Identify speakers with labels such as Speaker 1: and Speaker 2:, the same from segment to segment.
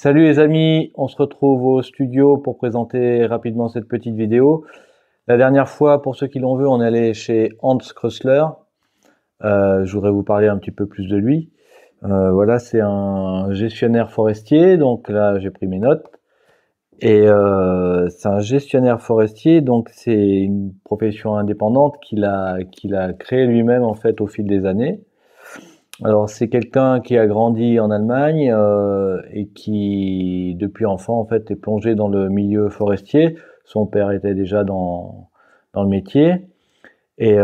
Speaker 1: Salut les amis, on se retrouve au studio pour présenter rapidement cette petite vidéo. La dernière fois, pour ceux qui l'ont vu, on est allé chez Hans Krösler. Je voudrais vous parler un petit peu plus de lui. Voilà, c'est un gestionnaire forestier, donc là j'ai pris mes notes. Et c'est un gestionnaire forestier, donc c'est une profession indépendante qu'il a créée lui-même en fait au fil des années. Alors c'est quelqu'un qui a grandi en Allemagne et qui depuis enfant en fait est plongé dans le milieu forestier. Son père était déjà dans le métier et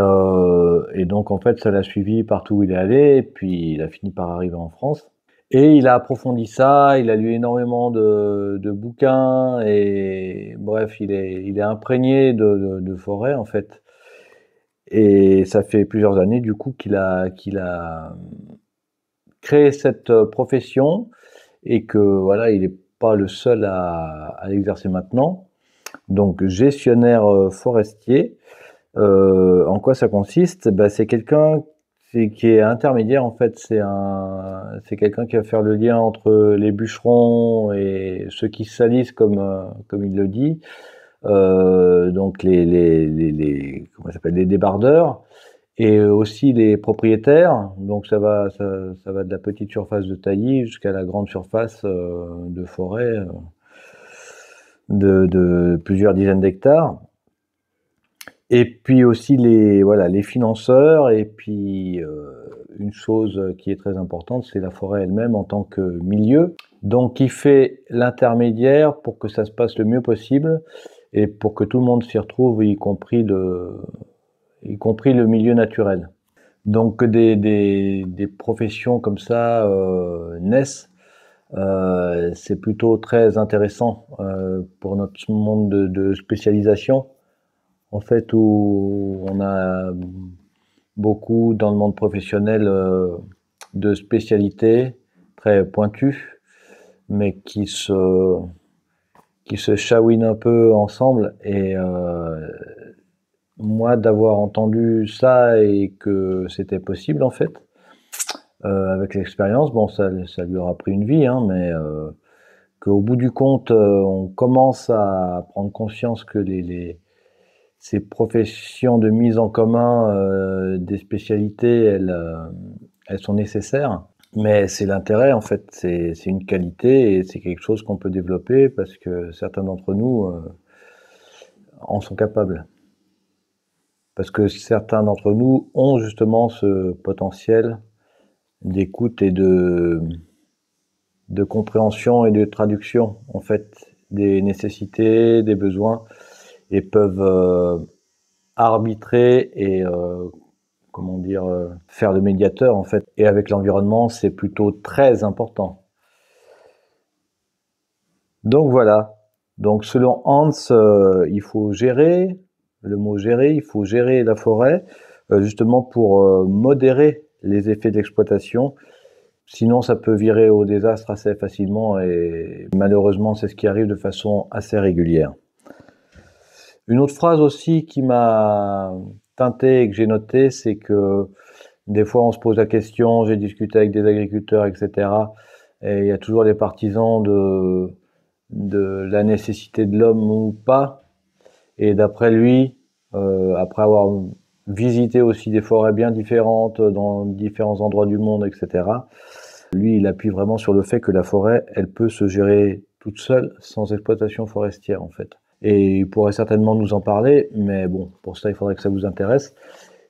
Speaker 1: donc en fait ça l'a suivi partout où il est allé et puis il a fini par arriver en France. Et il a approfondi ça, il a lu énormément de bouquins et bref il est imprégné de forêt en fait. Et ça fait plusieurs années du coup qu'il a créé cette profession et que voilà, il n'est pas le seul à l'exercer maintenant. Donc gestionnaire forestier, en quoi ça consiste? Ben, c'est quelqu'un qui est intermédiaire en fait. C'est quelqu'un qui va faire le lien entre les bûcherons et ceux qui salissent comme il le dit. Donc comment ça s'appelle, les débardeurs et aussi les propriétaires. Donc ça va de la petite surface de taillis jusqu'à la grande surface de forêt de plusieurs dizaines d'hectares. Et puis aussi les financeurs. Et puis une chose qui est très importante, c'est la forêt elle-même en tant que milieu. Donc qui fait l'intermédiaire pour que ça se passe le mieux possible et pour que tout le monde s'y retrouve, y compris le milieu naturel. Donc que des professions comme ça naissent, c'est plutôt très intéressant pour notre monde de spécialisation, en fait, où on a beaucoup dans le monde professionnel de spécialités très pointues, mais qui se chahouinent un peu ensemble. Et moi, d'avoir entendu ça et que c'était possible en fait, avec l'expérience, bon, ça lui aura pris une vie, hein, mais qu'au bout du compte, on commence à prendre conscience que ces professions de mise en commun des spécialités, elles sont nécessaires. Mais c'est l'intérêt en fait, c'est une qualité et c'est quelque chose qu'on peut développer parce que certains d'entre nous en sont capables. Parce que certains d'entre nous ont justement ce potentiel d'écoute et de compréhension et de traduction en fait des nécessités, des besoins et peuvent arbitrer et comment dire faire de médiateur en fait. Et avec l'environnement, c'est plutôt très important. Donc voilà. Donc selon Hans, il faut gérer. Le mot gérer, il faut gérer la forêt, justement pour modérer les effets d'exploitation. Sinon, ça peut virer au désastre assez facilement et malheureusement, c'est ce qui arrive de façon assez régulière. Une autre phrase aussi qui m'a teinté et que j'ai noté, c'est que des fois, on se pose la question, j'ai discuté avec des agriculteurs, etc. Et il y a toujours les partisans de la nécessité de l'homme ou pas. Et d'après lui, après avoir visité aussi des forêts bien différentes dans différents endroits du monde, etc., lui, il appuie vraiment sur le fait que la forêt, elle peut se gérer toute seule sans exploitation forestière, en fait. Et il pourrait certainement nous en parler, mais bon, pour ça, il faudrait que ça vous intéresse.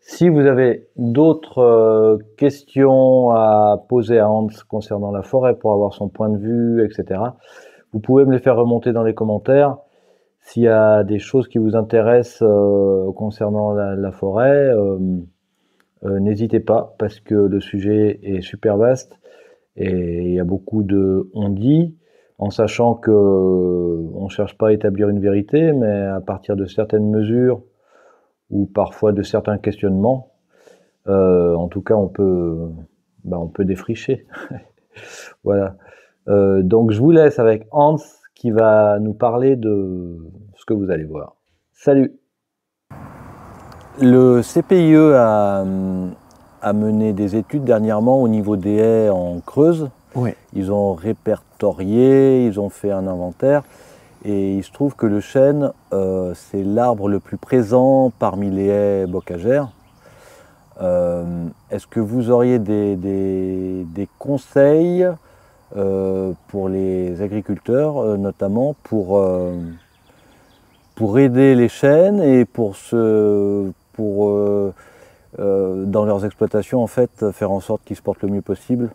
Speaker 1: Si vous avez d'autres questions à poser à Hans concernant la forêt pour avoir son point de vue, etc., vous pouvez me les faire remonter dans les commentaires. S'il y a des choses qui vous intéressent concernant la forêt, n'hésitez pas parce que le sujet est super vaste et il y a beaucoup de on-dit, en sachant que on cherche pas à établir une vérité, mais à partir de certaines mesures ou parfois de certains questionnements, en tout cas on peut défricher. Voilà. Donc je vous laisse avec Hans qui va nous parler de ce que vous allez voir. Salut! Le CPIE a mené des études dernièrement au niveau des haies en Creuse
Speaker 2: Oui.
Speaker 1: Ils ont répertorié, ils ont fait un inventaire. Et il se trouve que le chêne, c'est l'arbre le plus présent parmi les haies bocagères. Est-ce que vous auriez des conseils pour les agriculteurs, notamment pour aider les chênes et dans leurs exploitations, en fait, faire en sorte qu'ils se portent le mieux possible?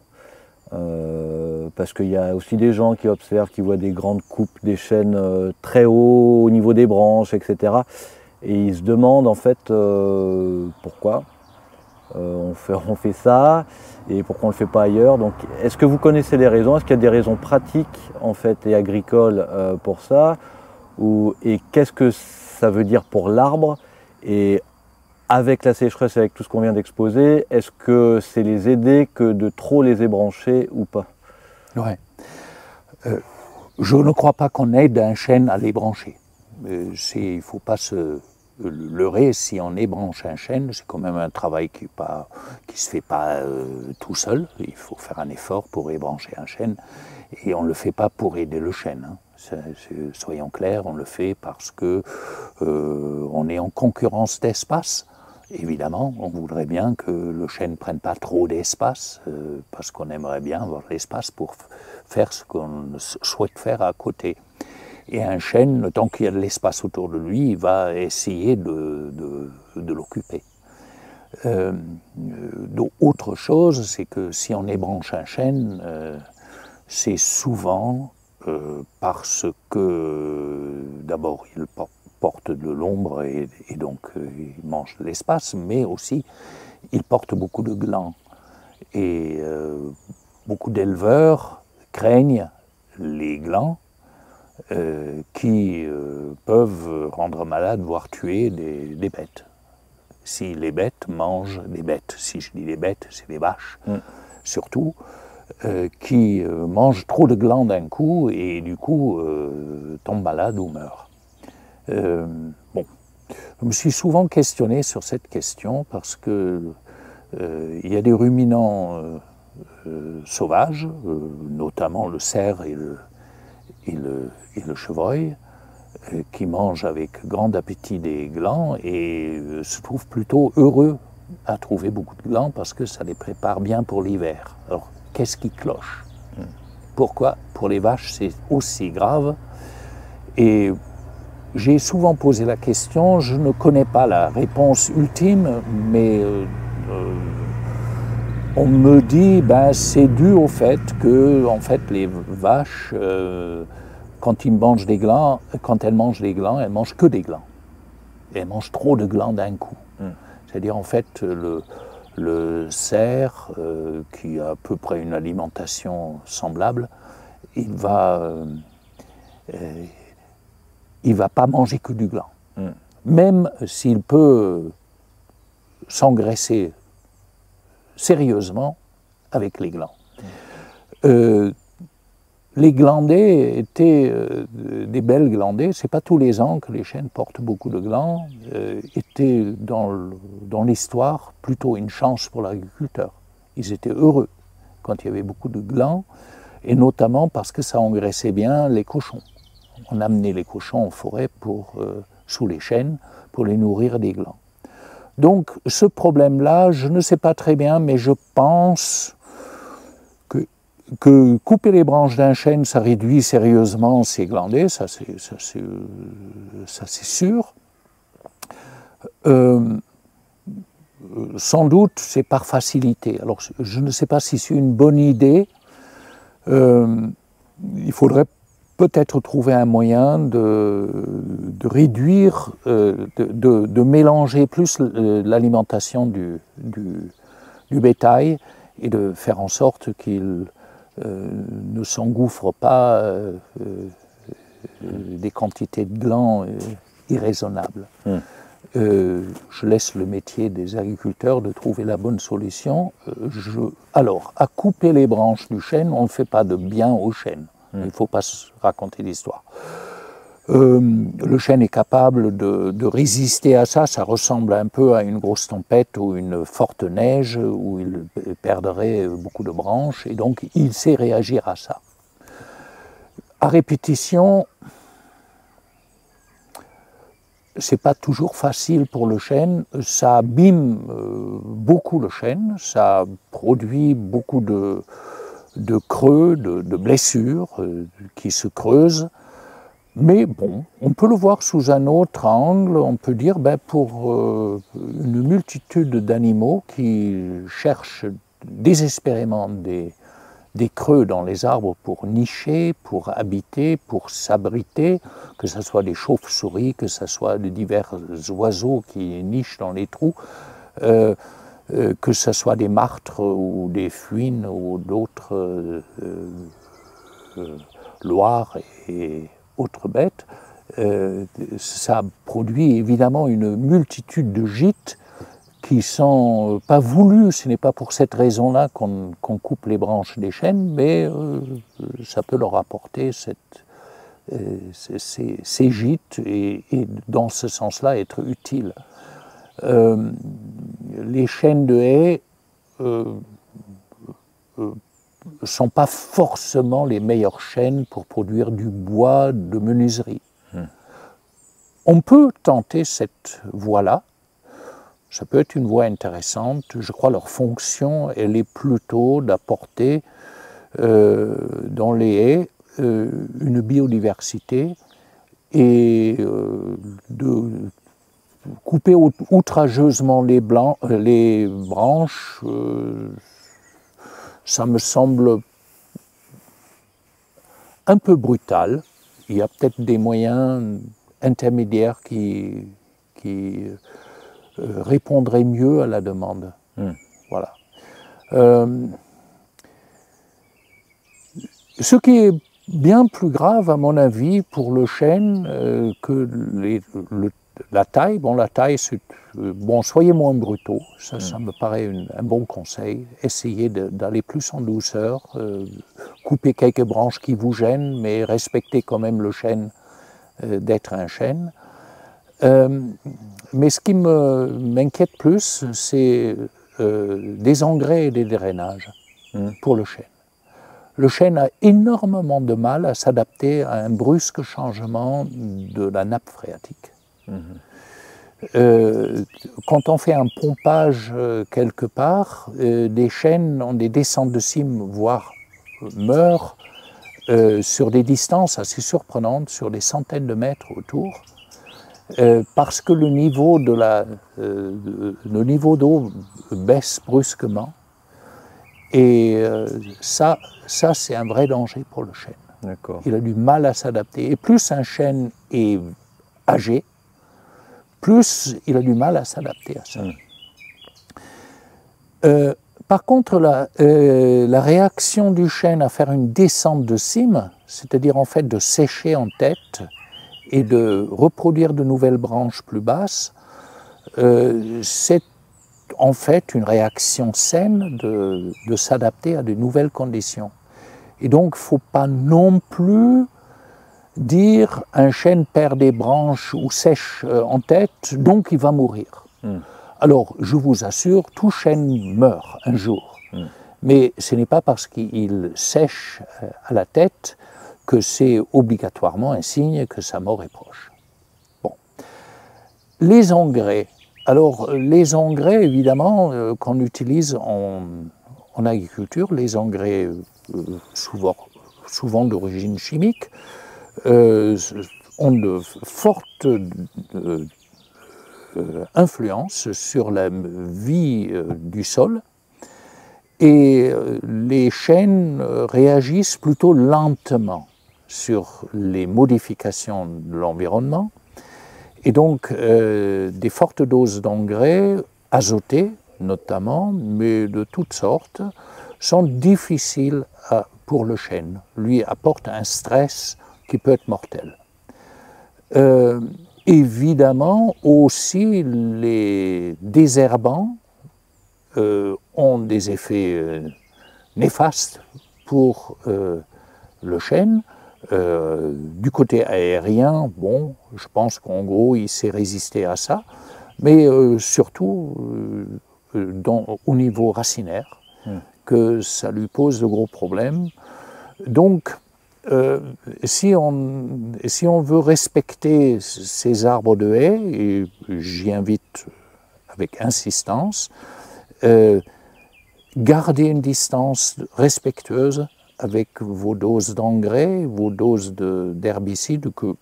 Speaker 1: Parce qu'il y a aussi des gens qui observent, qui voient des grandes coupes des chênes très haut au niveau des branches, etc. Et ils se demandent en fait pourquoi on fait ça et pourquoi on ne le fait pas ailleurs. Donc, est-ce que vous connaissez les raisons? Est-ce qu'il y a des raisons pratiques en fait et agricoles pour ça? Et qu'est-ce que ça veut dire pour l'arbre? Et avec la sécheresse, avec tout ce qu'on vient d'exposer, est-ce que c'est les aider que de trop les ébrancher ou pas?
Speaker 2: Ouais. Je ne crois pas qu'on aide un chêne à l'ébrancher. Il ne faut pas se leurrer. Si on ébranche un chêne, c'est quand même un travail qui ne se fait pas tout seul. Il faut faire un effort pour ébrancher un chêne. Et on ne le fait pas pour aider le chêne. Hein. Soyons clairs, on le fait parce que on est en concurrence d'espace. Évidemment, on voudrait bien que le chêne ne prenne pas trop d'espace, parce qu'on aimerait bien avoir l'espace pour faire ce qu'on souhaite faire à côté. Et un chêne, tant qu'il y a de l'espace autour de lui, il va essayer de l'occuper. Autre chose, c'est que si on ébranche un chêne, c'est souvent parce que d'abord il porte de l'ombre et donc il mange de l'espace, mais aussi il porte beaucoup de glands. Et beaucoup d'éleveurs craignent les glands qui peuvent rendre malades, voire tuer des bêtes. Si les bêtes mangent des bêtes, si je dis des bêtes, c'est des vaches, surtout, qui mangent trop de glands d'un coup et du coup tombent malades ou meurent. Bon, je me suis souvent questionné sur cette question parce que il y a des ruminants sauvages, notamment le cerf et le chevreuil, qui mangent avec grand appétit des glands et se trouvent plutôt heureux à trouver beaucoup de glands parce que ça les prépare bien pour l'hiver. Alors, qu'est-ce qui cloche? Pourquoi pour les vaches c'est aussi grave? Et j'ai souvent posé la question, je ne connais pas la réponse ultime, mais on me dit ben c'est dû au fait que en fait les vaches quand elles mangent des glands, elles mangent que des glands. Et elles mangent trop de glands d'un coup. C'est-à-dire en fait le cerf qui a à peu près une alimentation semblable, il va pas manger que du gland. Même s'il peut s'engraisser sérieusement avec les glands. Les glandés étaient des belles glandées. C'est pas tous les ans que les chênes portent beaucoup de glands. Étaient dans l'histoire plutôt une chance pour l'agriculteur. Ils étaient heureux quand il y avait beaucoup de glands, et notamment parce que ça engraissait bien les cochons. On amenait les cochons en forêt sous les chênes pour les nourrir des glands. Donc ce problème-là, je ne sais pas très bien, mais je pense que couper les branches d'un chêne, ça réduit sérieusement ces glandés, ça c'est sûr. Sans doute, c'est par facilité. Alors je ne sais pas si c'est une bonne idée. Il faudrait peut-être trouver un moyen de réduire, de mélanger plus l'alimentation du bétail et de faire en sorte qu'il ne s'engouffre pas des quantités de glands irraisonnables. Je laisse le métier des agriculteurs de trouver la bonne solution. Alors, à couper les branches du chêne, on ne fait pas de bien au chêne. Il ne faut pas se raconter d'histoire. Le chêne est capable de résister à ça. Ça ressemble un peu à une grosse tempête ou une forte neige où il perdrait beaucoup de branches, et donc il sait réagir à ça. À répétition, c'est pas toujours facile pour le chêne. Ça abîme beaucoup le chêne, ça produit beaucoup de creux, de blessures qui se creusent. Mais bon, on peut le voir sous un autre angle. On peut dire, pour une multitude d'animaux qui cherchent désespérément des creux dans les arbres pour nicher, pour habiter, pour s'abriter, que ce soit des chauves-souris, que ce soit de divers oiseaux qui nichent dans les trous, que ce soit des martres ou des fuines ou d'autres loirs et autres bêtes. Ça produit évidemment une multitude de gîtes qui ne sont pas voulus. Ce n'est pas pour cette raison-là qu'on coupe les branches des chênes, mais ça peut leur apporter ces gîtes et dans ce sens-là être utile. Les chênes de haie ne sont pas forcément les meilleurs chênes pour produire du bois de menuiserie. On peut tenter cette voie-là. Ça peut être une voie intéressante. Je crois leur fonction, elle est plutôt d'apporter dans les haies une biodiversité et de couper outrageusement les branches. Ça me semble un peu brutal. Il y a peut-être des moyens intermédiaires qui répondraient mieux à la demande. Voilà. Ce qui est bien plus grave, à mon avis, pour le chêne que la taille. Bon, la taille, soyez moins brutaux, ça me paraît un bon conseil. Essayez d'aller plus en douceur, couper quelques branches qui vous gênent, mais respectez quand même le chêne d'être un chêne. Mais ce qui m'inquiète plus, c'est des engrais et des drainages pour le chêne. Le chêne a énormément de mal à s'adapter à un brusque changement de la nappe phréatique. Quand on fait un pompage quelque part, des chênes ont des descentes de cime, voire meurent, sur des distances assez surprenantes, sur des centaines de mètres autour, parce que le niveau d'eau baisse brusquement. Et ça c'est un vrai danger pour le chêne. Il a du mal à s'adapter. Et plus un chêne est âgé, plus il a du mal à s'adapter à ça. Par contre, la réaction du chêne à faire une descente de cime, c'est-à-dire en fait de sécher en tête et de reproduire de nouvelles branches plus basses, c'est en fait une réaction saine de s'adapter à de nouvelles conditions. Et donc, il ne faut pas non plus dire un chêne perd des branches ou sèche en tête, donc il va mourir. Alors, je vous assure, tout chêne meurt un jour. Mais ce n'est pas parce qu'il sèche à la tête que c'est obligatoirement un signe que sa mort est proche. Bon. Les engrais. Alors, les engrais, évidemment, qu'on utilise en agriculture, les engrais souvent d'origine chimique, ont de fortes influences sur la vie du sol, et les chênes réagissent plutôt lentement sur les modifications de l'environnement. Et donc, des fortes doses d'engrais, azotés notamment, mais de toutes sortes, sont difficiles pour le chêne. Lui apporte un stress qui peut être mortel. Évidemment, aussi, les désherbants ont des effets néfastes pour le chêne, Du côté aérien, bon, je pense qu'en gros, il s'est résisté à ça, mais surtout au niveau racinaire, que ça lui pose de gros problèmes. Donc, si on veut respecter ces arbres de haies, et j'y invite avec insistance, gardez une distance respectueuse avec vos doses d'engrais, vos doses d'herbicides que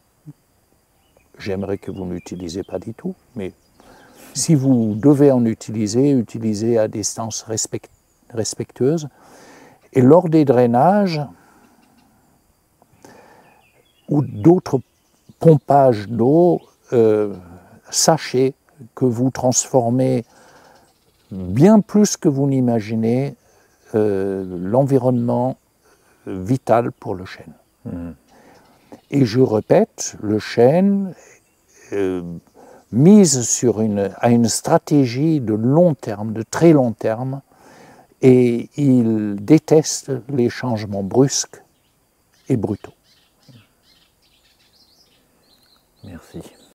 Speaker 2: j'aimerais que vous n'utilisez pas du tout, mais si vous devez en utiliser, utilisez à distance respectueuse. Et lors des drainages ou d'autres pompages d'eau, sachez que vous transformez bien plus que vous n'imaginez l'environnement vital pour le chêne. Et je répète, le chêne mise à une stratégie de long terme, de très long terme, et il déteste les changements brusques et brutaux.